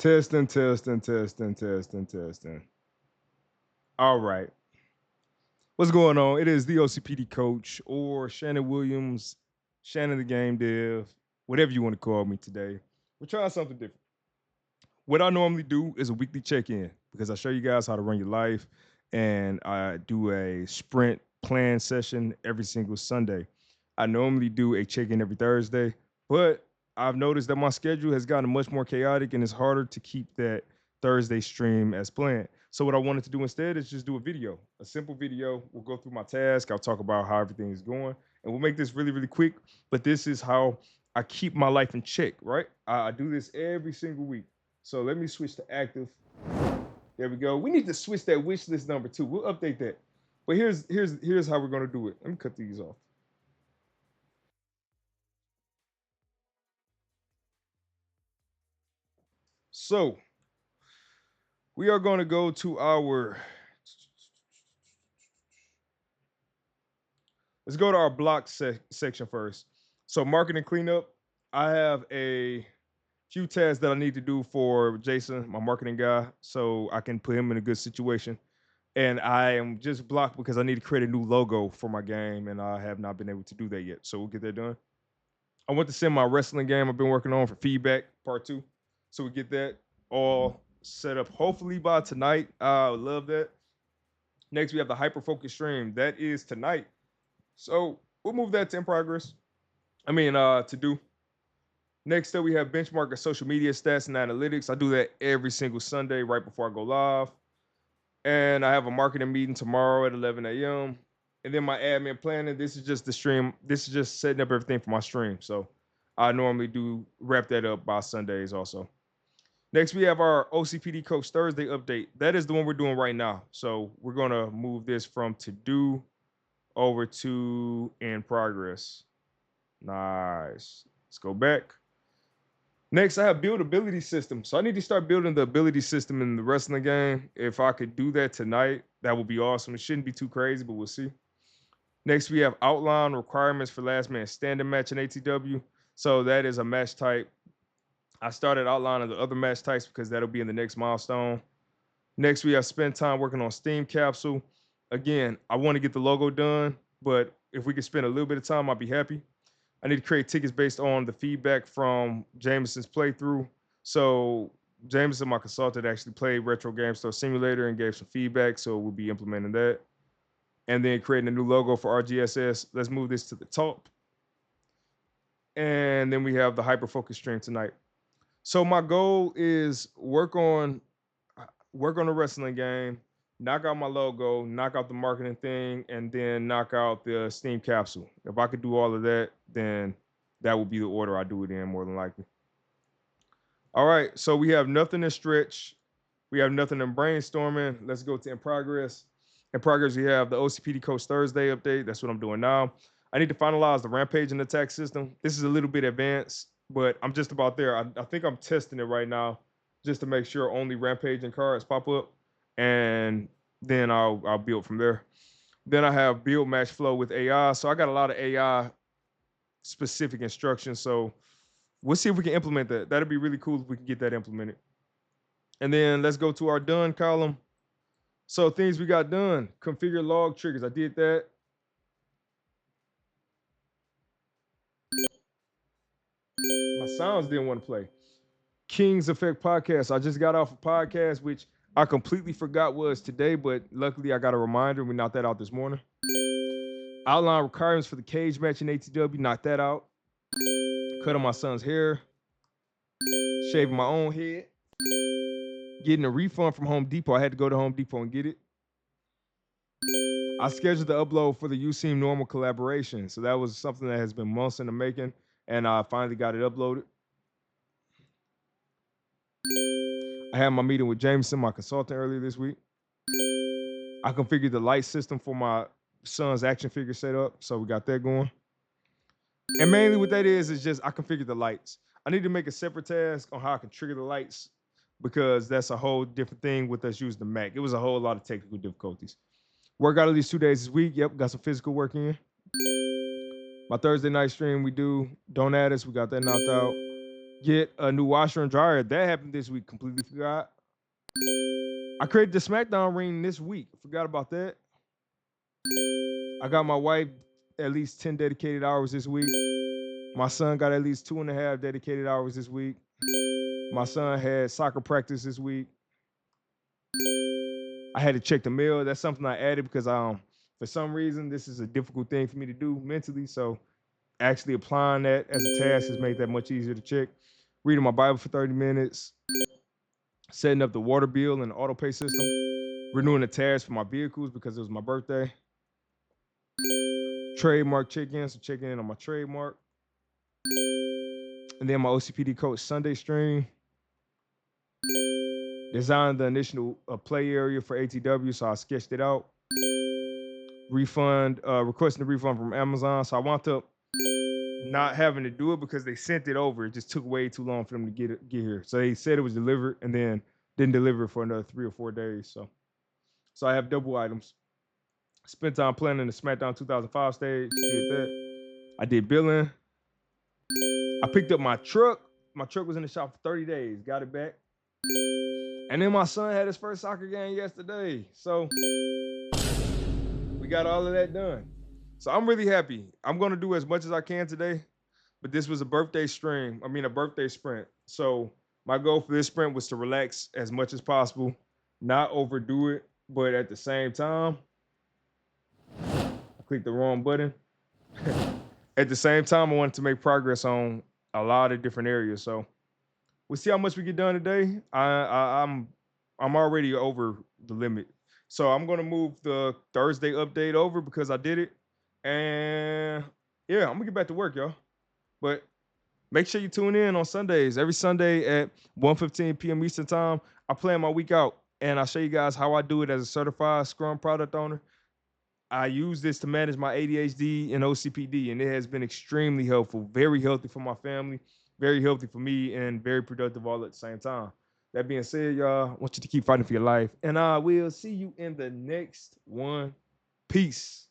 Testing, testing, testing, testing, testing. All right. What's going on? It is the OCPD coach or Shannon Williams, Shannon the game dev, whatever you want to call me today. We're trying something different. What I normally do is a weekly check-in because I show you guys how to run your life and I do a sprint plan session every single Sunday. I normally do a check-in every Thursday, but I've noticed that my schedule has gotten much more chaotic and it's harder to keep that Thursday stream as planned. So what I wanted to do instead is just do a video, a simple video. We'll go through my task. I'll talk about how everything is going, and we'll make this really, really quick. But this is how I keep my life in check, right? I do this every single week. So let me switch to active. There we go. We need to switch that wish list number too. We'll update that. But here's how we're gonna do it. Let me cut these off. So we are going to go to our let's go to our block section first. So marketing cleanup. I have a few tasks that I need to do for Jason, my marketing guy, so I can put him in a good situation. And I am just blocked because I need to create a new logo for my game, and I have not been able to do that yet. So we'll get that done. I want to send my wrestling game I've been working on for feedback part two, so we get that all set up. Hopefully by tonight. I would love that. Next, we have the hyper focus stream. That is tonight. So we'll move that to in progress. To do. Next up, we have benchmark of social media stats and analytics. I do that every single Sunday right before I go live. And I have a marketing meeting tomorrow at 11 a.m. And then my admin planning. This is just the stream. This is just setting up everything for my stream. So I normally do wrap that up by Sundays also. Next, we have our OCPD Coach Thursday update. That is the one we're doing right now. So we're going to move this from to do over to in progress. Nice. Let's go back. Next, I have build ability system. So I need to start building the ability system in the wrestling game. If I could do that tonight, that would be awesome. It shouldn't be too crazy, but we'll see. Next, we have outline requirements for last man standing match in ATW. So that is a match type. I started outlining the other match types because that'll be in the next milestone. Next, we have spend time working on Steam Capsule. Again, I want to get the logo done, but if we could spend a little bit of time, I'd be happy. I need to create tickets based on the feedback from Jameson's playthrough. So Jameson, my consultant, actually played Retro Game Store Simulator and gave some feedback, so we'll be implementing that. And then creating a new logo for RGSS. Let's move this to the top. And then we have the hyper focus stream tonight. So my goal is work on the wrestling game, knock out my logo, knock out the marketing thing, and then knock out the Steam capsule. If I could do all of that, then that would be the order I do it in, more than likely. All right, so we have nothing in stretch. We have nothing in brainstorming. Let's go to in progress. In progress, we have the OCPD Coach Thursday update. That's what I'm doing now. I need to finalize the rampage and attack system. This is a little bit advanced, but I'm just about there. I think I'm testing it right now just to make sure only rampage and cards pop up. And then I'll build from there. Then I have build match flow with AI. So I got a lot of AI specific instructions. So we'll see if we can implement that. That'd be really cool if we can get that implemented. And then let's go to our done column. So things we got done. Configure log triggers. I did that. My sounds didn't want to play. King's Effect podcast. I just got off a podcast, which I completely forgot was today, but luckily I got a reminder. We knocked that out this morning. Outline requirements for the cage match in ATW. Knocked that out. Cutting my son's hair. Shaving my own head. Getting a refund from Home Depot. I had to go to Home Depot and get it. I scheduled the upload for the You Seem Normal collaboration. So that was something that has been months in the making, and I finally got it uploaded. I had my meeting with Jameson, my consultant, earlier this week. I configured the light system for my son's action figure setup, so we got that going. And mainly what that is just I configured the lights. I need to make a separate task on how I can trigger the lights because that's a whole different thing with us using the Mac. It was a whole lot of technical difficulties. Work out at least 2 days this week. Yep, got some physical work in. My Thursday night stream we do. Don't Add Us, we got that knocked out. get a new washer and dryer. That happened this week. Completely forgot. I created the SmackDown ring this week. Forgot about that. I got my wife at least 10 dedicated hours this week. My son got at least 2.5 dedicated hours this week. My son had soccer practice this week. I had to check the mail. That's something I added because for some reason this is a difficult thing for me to do mentally. So actually applying that as a task has made that much easier to check. Reading my Bible for 30 minutes, setting up the water bill and the auto pay system, renewing the tags for my vehicles because it was my birthday. Trademark check-in, so checking in on my trademark. And then my OCPD coach Sunday stream. Designed the initial play area for ATW, so I sketched it out. Requesting a refund from Amazon. So I wound up not having to do it because they sent it over. It just took way too long for them to get here. So they said it was delivered and then didn't deliver it for another 3 or 4 days. So I have double items. Spent time planning the SmackDown 2005 stage. Did that. I did billing. I picked up my truck. My truck was in the shop for 30 days. Got it back. And then my son had his first soccer game yesterday. So we got all of that done. So I'm really happy. I'm going to do as much as I can today. But this was a birthday sprint. So my goal for this sprint was to relax as much as possible, not overdo it, but at the same time, I clicked the wrong button. At the same time, I wanted to make progress on a lot of different areas. So we'll see how much we get done today. I'm already over the limit. So I'm gonna move the Thursday update over because I did it. And yeah, I'm gonna get back to work, y'all. But make sure you tune in on Sundays. Every Sunday at 1:15 p.m. Eastern Time, I plan my week out and I show you guys how I do it as a certified Scrum product owner. I use this to manage my ADHD and OCPD, and it has been extremely helpful, very healthy for my family, very healthy for me, and very productive all at the same time. That being said, y'all, I want you to keep fighting for your life, and I will see you in the next one. Peace.